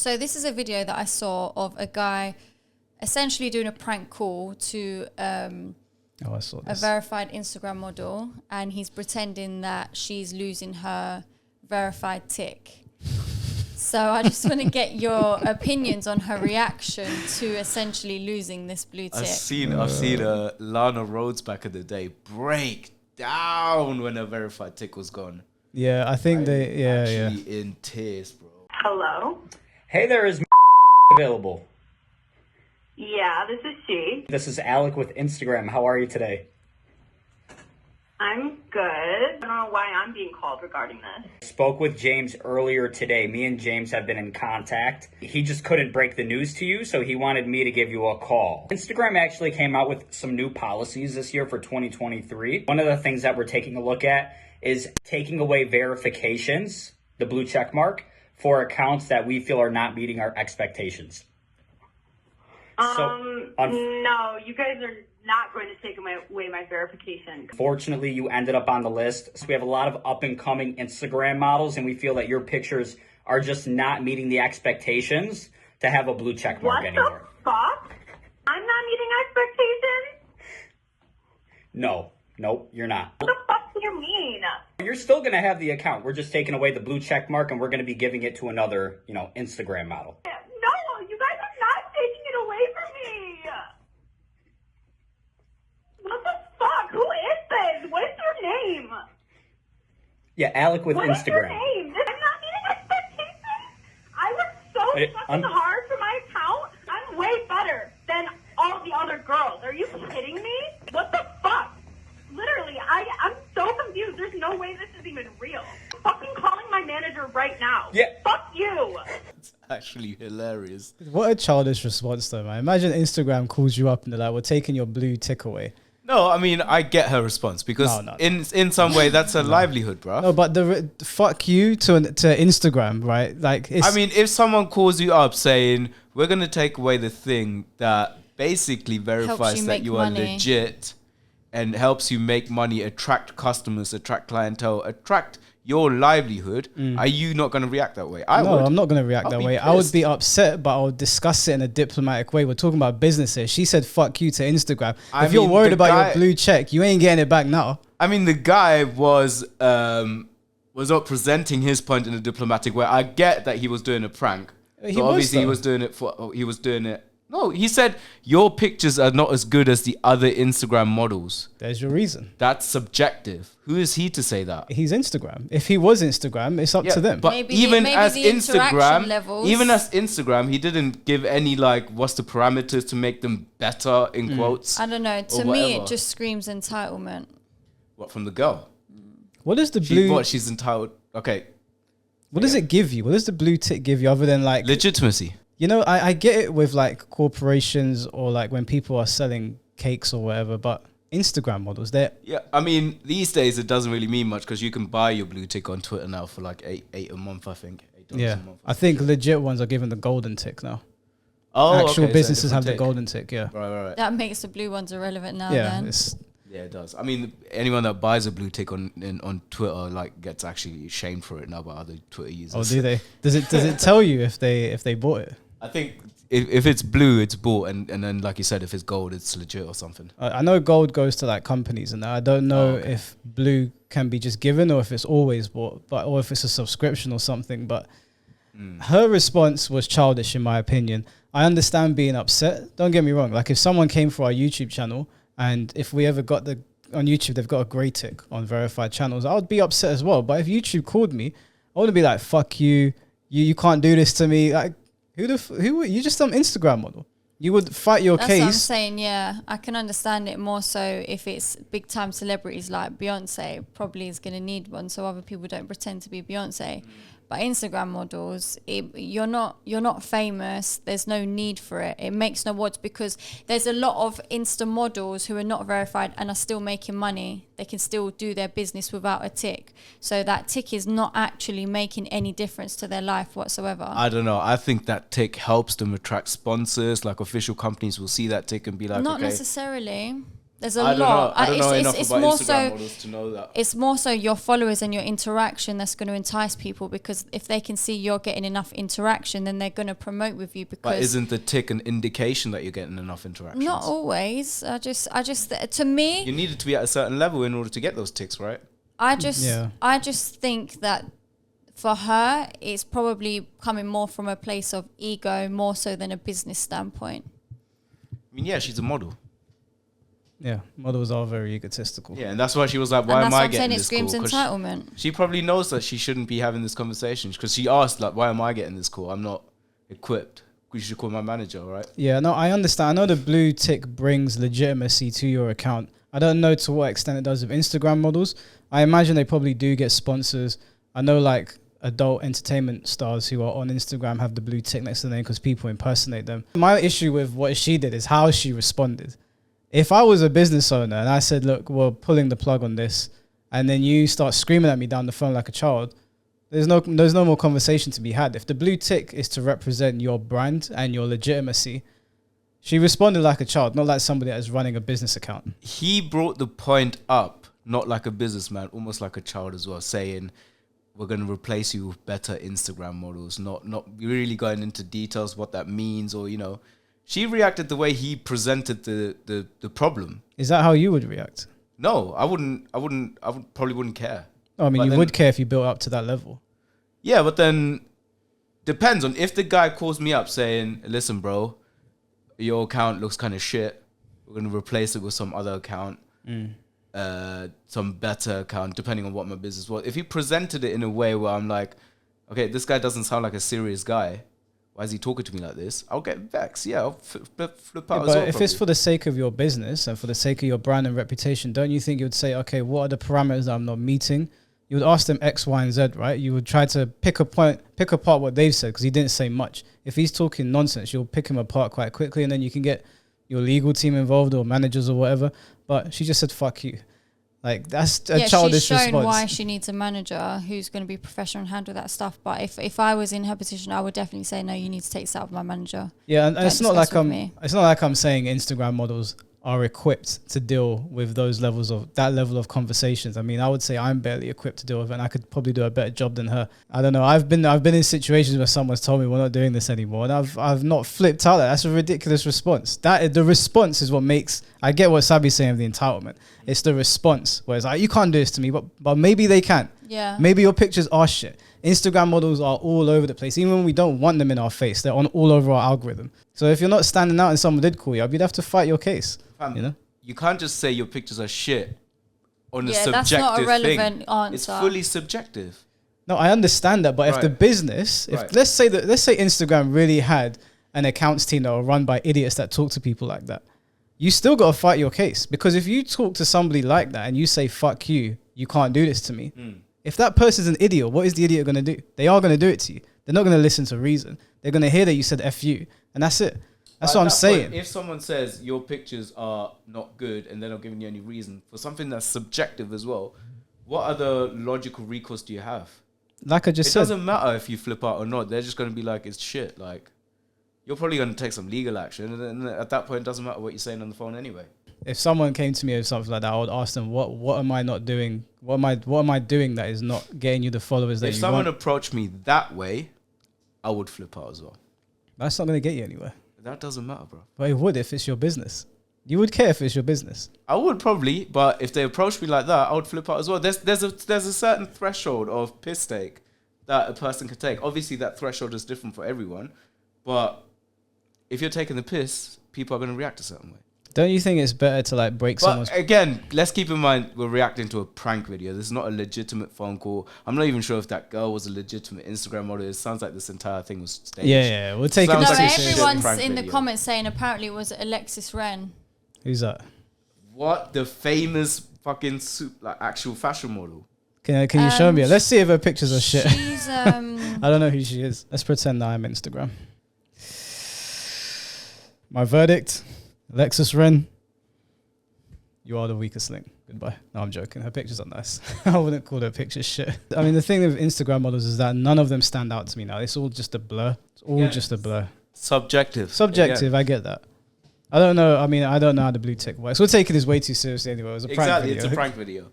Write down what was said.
So this is a video that I saw of a guy essentially doing a prank call to I saw a verified Instagram model, and he's pretending that she's losing her verified tick. So I just want to get your opinions on her reaction to essentially losing this blue tick. I've seen Lana Rhodes back in the day break down when her verified tick was gone. Yeah, I think Actually in tears, bro. Hello? Hey there, is available? Yeah, this is she. This is Alec with Instagram. How are you today? I'm good. I don't know why I'm being called regarding this. Spoke with James earlier today. Me and James have been in contact. He just couldn't break the news to you, so he wanted me to give you a call. Instagram actually came out with some new policies this year for 2023. One of the things that we're taking a look at is taking away verifications, the blue check mark, for accounts that we feel are not meeting our expectations. No, you guys are not going to take away my verification. Fortunately, you ended up on the list. So we have a lot of up-and-coming Instagram models, and we feel that your pictures are just not meeting the expectations to have a blue check mark anymore. What the fuck? I'm not meeting expectations? Nope, you're not. What the fuck do you mean? You're still going to have the account. We're just taking away the blue check mark, and we're going to be giving it to another, Instagram model. No, you guys are not taking it away from me. What the fuck? Who is this? What is your name? Yeah, Alec with What Instagram. is your name? I'm not meeting expectations. I worked so fucking hard for my account. I'm way better than all the other girls. Are you kidding me? What the fuck? Literally, I'm so confused. There's no way this is even real. I'm fucking calling my manager right now. Yeah. Fuck you. It's actually hilarious. What a childish response, though, man. Imagine Instagram calls you up and they're like, "We're taking your blue tick away." No, I mean, I get her response because in some way that's her livelihood, bro. No, but the fuck you to Instagram, right? Like, I mean, if someone calls you up saying, "We're going to take away the thing that basically verifies that you are legit and helps you make money, attract customers, attract clientele, attract your livelihood," are you not going to react that way? No, I'm not going to react that way. I would be upset, but I would discuss it in a diplomatic way. We're talking about business here. She said, "Fuck you" to Instagram. If you're worried about your blue check, you ain't getting it back now. I mean, the guy was not presenting his point in a diplomatic way. I get that he was doing a prank. He was doing it. No, he said your pictures are not as good as the other Instagram models. There's your reason. That's subjective. Who is he to say that? He's Instagram. If he was Instagram, it's up to them. But maybe as Instagram, he didn't give any what's the parameters to make them better in quotes. I don't know. To me, it just screams entitlement. What, from the girl? What is the blue? She's entitled. Okay. What does it give you? What does the blue tick give you other than legitimacy? I get it with corporations or when people are selling cakes or whatever, but Instagram models, yeah, I mean, these days it doesn't really mean much because you can buy your blue tick on Twitter now for $8 a month, I think. $8 a month. I think legit ones are given the golden tick now. Oh, actual businesses have the golden tick, yeah. Right. That makes the blue ones irrelevant now. Yeah, then. Yeah, it does. I mean, anyone that buys a blue tick on Twitter gets actually shamed for it now by other Twitter users. Oh, do they? Does it tell you if they bought it? I think if it's blue, it's bought, and then like you said, if it's gold, it's legit or something. I know gold goes to companies, and I don't know if blue can be just given or if it's always bought, or if it's a subscription or something. But her response was childish, in my opinion. I understand being upset. Don't get me wrong. If someone came for our YouTube channel, and if we ever got on YouTube, they've got a grey tick on verified channels, I would be upset as well. But if YouTube called me, I wouldn't be like, "Fuck you, you can't do this to me." Who you just some Instagram model? You would fight your case. That's what I'm saying. Yeah, I can understand it more so if it's big time celebrities like Beyonce. Probably is going to need one, so other people don't pretend to be Beyonce. But Instagram models, you're not famous. There's no need for it. It makes no odds because there's a lot of Insta models who are not verified and are still making money. They can still do their business without a tick. So that tick is not actually making any difference to their life whatsoever. I don't know. I think that tick helps them attract sponsors. Official companies will see that tick and be like, not necessarily. There's a lot. I don't know enough it's about more Instagram so, models to know that. It's more so your followers and your interaction that's going to entice people, because if they can see you're getting enough interaction, then they're going to promote with you. Because But isn't the tick an indication that you're getting enough interactions? not always. To me, You needed to be at a certain level in order to get those ticks, right? I just think that for her, it's probably coming more from a place of ego, more so than a business standpoint. I mean, yeah, she's a model. Yeah, models are very egotistical. Yeah, and that's why she was like, why am I getting this call? It screams entitlement. She probably knows that she shouldn't be having this conversation, because she asked, like, why am I getting this call? I'm not equipped. You should call my manager, right? Yeah, no, I understand. I know the blue tick brings legitimacy to your account. I don't know to what extent it does with Instagram models. I imagine they probably do get sponsors. I know, like, adult entertainment stars who are on Instagram have the blue tick next to their name because people impersonate them. My issue with what she did is how she responded. If I was a business owner and I said, look, we're pulling the plug on this, and then you start screaming at me down the phone like a child, there's no more conversation to be had. If the blue tick is to represent your brand and your legitimacy, she responded like a child, not like somebody that is running a business account. He brought the point up, not like a businessman, almost like a child as well, saying, we're going to replace you with better Instagram models, not really going into details what that means, or, you know. She reacted the way he presented the problem. Is that how you would react? No, I probably wouldn't care. I mean, But you then, would care if you built up to that level. Yeah, but then depends on if the guy calls me up saying, listen, bro, your account looks kind of shit. We're going to replace it with some other account, some better account, depending on what my business was. If he presented it in a way where I'm like, okay, this guy doesn't sound like a serious guy. Why is he talking to me like this? I'll get vexed. Yeah, I'll flip out as well. But if it's for the sake of your business and for the sake of your brand and reputation, don't you think you would say, okay, what are the parameters that I'm not meeting? You would ask them X, Y, and Z, right? You would try to pick apart what they've said, because he didn't say much. If he's talking nonsense, you'll pick him apart quite quickly, and then you can get your legal team involved or managers or whatever. But she just said, fuck you. Like, that's a childish response. She's shown why she needs a manager who's going to be professional and handle that stuff. But if I was in her position, I would definitely say, no, you need to take this out of my manager. Yeah, and it's not like I'm saying Instagram models are equipped to deal with that level of conversations. I mean, I would say I'm barely equipped to deal with it, and I could probably do a better job than her. I don't know. I've been in situations where someone's told me we're not doing this anymore, and I've not flipped out. That's a ridiculous response. The response is what makes. I get what Sabi's saying of the entitlement. It's the response where it's like, you can't do this to me, but maybe they can. Yeah. Maybe your pictures are shit. Instagram models are all over the place. Even when we don't want them in our face, they're on all over our algorithm. So if you're not standing out and someone did call you up, you'd have to fight your case. You know? You can't just say your pictures are shit on a subjective that's not a relevant thing. Answer. It's fully subjective. No, I understand that, but if the business, let's say Instagram really had an accounts team that were run by idiots that talk to people like that, you still got to fight your case. Because if you talk to somebody like that and you say, fuck you, you can't do this to me. If that person's an idiot, what is the idiot going to do? They are going to do it to you. They're not going to listen to reason. They're going to hear that you said F you, and that's it. That's what I'm saying. If someone says your pictures are not good and they're not giving you any reason for something that's subjective as well, what other logical recourse do you have? Like I just said. It doesn't matter if you flip out or not. They're just going to be like, it's shit. Like, you're probably going to take some legal action. And then at that point, it doesn't matter what you're saying on the phone anyway. If someone came to me with something like that, I would ask them, what am I not doing? What am I doing that is not getting you the followers that you want? If someone approached me that way, I would flip out as well. That's not going to get you anywhere. That doesn't matter, bro. But it would if it's your business. You would care if it's your business. I would probably, but if they approached me like that, I would flip out as well. There's a certain threshold of piss take that a person can take. Obviously, that threshold is different for everyone, but if you're taking the piss, people are going to react a certain way. Don't you think it's better to like break someone's... Again, let's keep in mind we're reacting to a prank video. This is not a legitimate phone call. I'm not even sure if that girl was a legitimate Instagram model. It sounds like this entire thing was staged. Yeah. We'll take it. No, everyone's in the comments saying apparently it was Alexis Ren. Who's that? What? The famous fucking actual fashion model. Can you show me? Let's see if her pictures are shit. She's I don't know who she is. Let's pretend that I'm Instagram. My verdict, Alexis Ren, you are the weakest link. Goodbye. No, I'm joking. Her pictures are nice. I wouldn't call her pictures shit. I mean, the thing with Instagram models is that none of them stand out to me now. It's all just a blur. It's all just a blur. Subjective. Subjective, I get that. I don't know. I mean, I don't know how the blue tick works. We're taking this way too seriously anyway. It was a prank video. It's a prank video.